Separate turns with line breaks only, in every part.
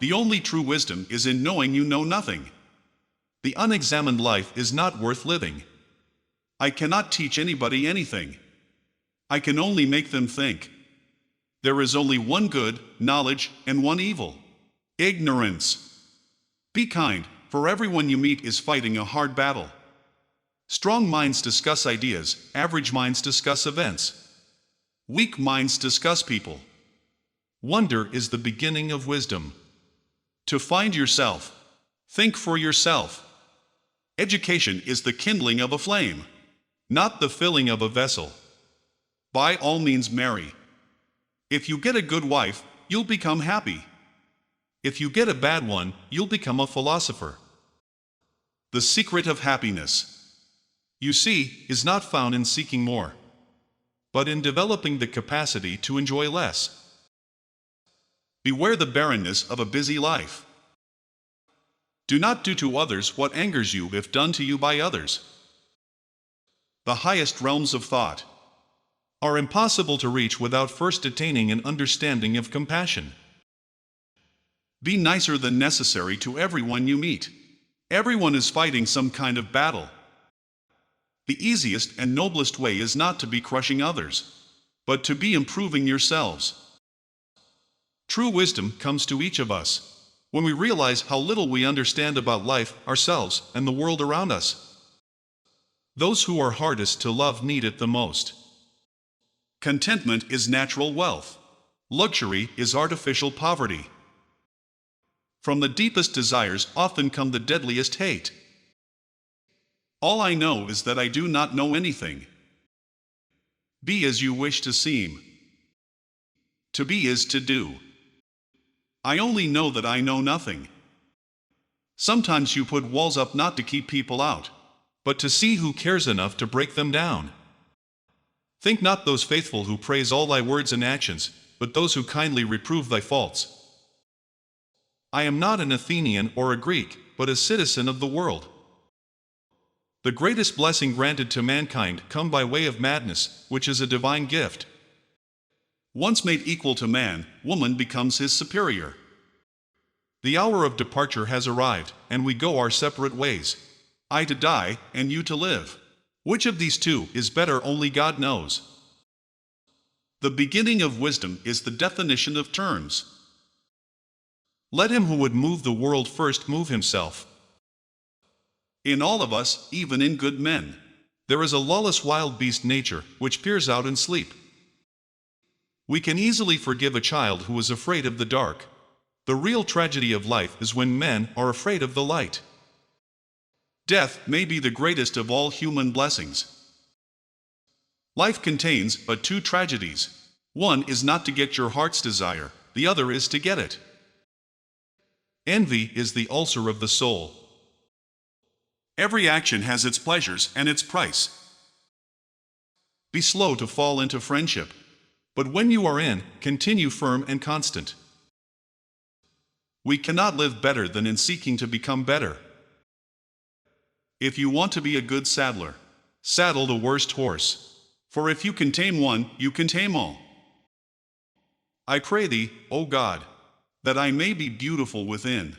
The only true wisdom is in knowing you know nothing. The unexamined life is not worth living. I cannot teach anybody anything. I can only make them think. There is only one good, knowledge, and one evil. Ignorance. Be kind, for everyone you meet is fighting a hard battle. Strong minds discuss ideas, average minds discuss events. Weak minds discuss people. Wonder is the beginning of wisdom. To find yourself. Think for yourself. Education is the kindling of a flame, not the filling of a vessel. By all means marry. If you get a good wife, you'll become happy. If you get a bad one, you'll become a philosopher. The secret of happiness, you see, is not found in seeking more, but in developing the capacity to enjoy less. Beware the barrenness of a busy life. Do not do to others what angers you if done to you by others. The highest realms of thought are impossible to reach without first attaining an understanding of compassion. Be nicer than necessary to everyone you meet. Everyone is fighting some kind of battle. The easiest and noblest way is not to be crushing others, but to be improving yourselves. True wisdom comes to each of us when we realize how little we understand about life, ourselves, and the world around us. Those who are hardest to love need it the most. Contentment is natural wealth. Luxury is artificial poverty. From the deepest desires often come the deadliest hate. All I know is that I do not know anything. Be as you wish to seem. To be is to do. I only know that I know nothing. Sometimes you put walls up not to keep people out, but to see who cares enough to break them down. Think not those faithful who praise all thy words and actions, but those who kindly reprove thy faults. I am not an Athenian or a Greek, but a citizen of the world. The greatest blessing granted to mankind come by way of madness, which is a divine gift. Once made equal to man, woman becomes his superior. The hour of departure has arrived, and we go our separate ways. I to die, and you to live. Which of these two is better only God knows. The beginning of wisdom is the definition of terms. Let him who would move the world first move himself. In all of us, even in good men, there is a lawless wild beast nature which peers out in sleep. We can easily forgive a child who is afraid of the dark. The real tragedy of life is when men are afraid of the light. Death may be the greatest of all human blessings. Life contains but two tragedies. One is not to get your heart's desire, the other is to get it. Envy is the ulcer of the soul. Every action has its pleasures and its price. Be slow to fall into friendship, but when you are in, continue firm and constant. We cannot live better than in seeking to become better. If you want to be a good saddler, saddle the worst horse, for if you can tame one, you can tame all. I pray thee, O God, that I may be beautiful within.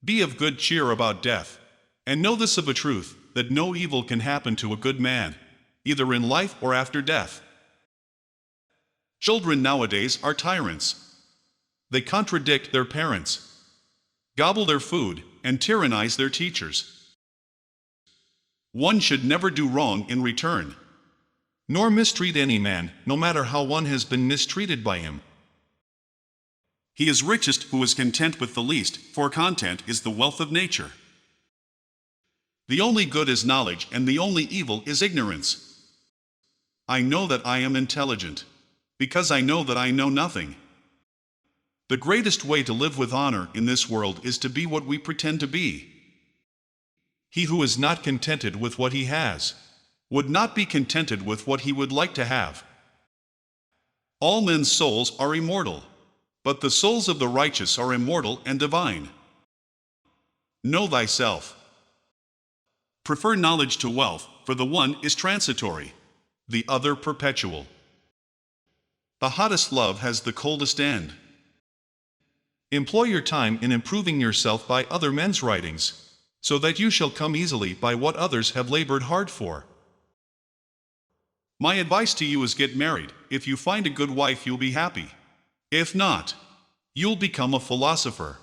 Be of good cheer about death, and know this of a truth, that no evil can happen to a good man, either in life or after death. Children nowadays are tyrants. They contradict their parents, gobble their food, and tyrannize their teachers. One should never do wrong in return, nor mistreat any man, no matter how one has been mistreated by him. He is richest who is content with the least, for content is the wealth of nature. The only good is knowledge, and the only evil is ignorance. I know that I am intelligent, because I know that I know nothing. The greatest way to live with honor in this world is to be what we pretend to be. He who is not contented with what he has, would not be contented with what he would like to have. All men's souls are immortal, but the souls of the righteous are immortal and divine. Know thyself. Prefer knowledge to wealth, for the one is transitory, the other perpetual. The hottest love has the coldest end. Employ your time in improving yourself by other men's writings, so that you shall come easily by what others have labored hard for. My advice to you is get married. If you find a good wife, you'll be happy. If not, you'll become a philosopher.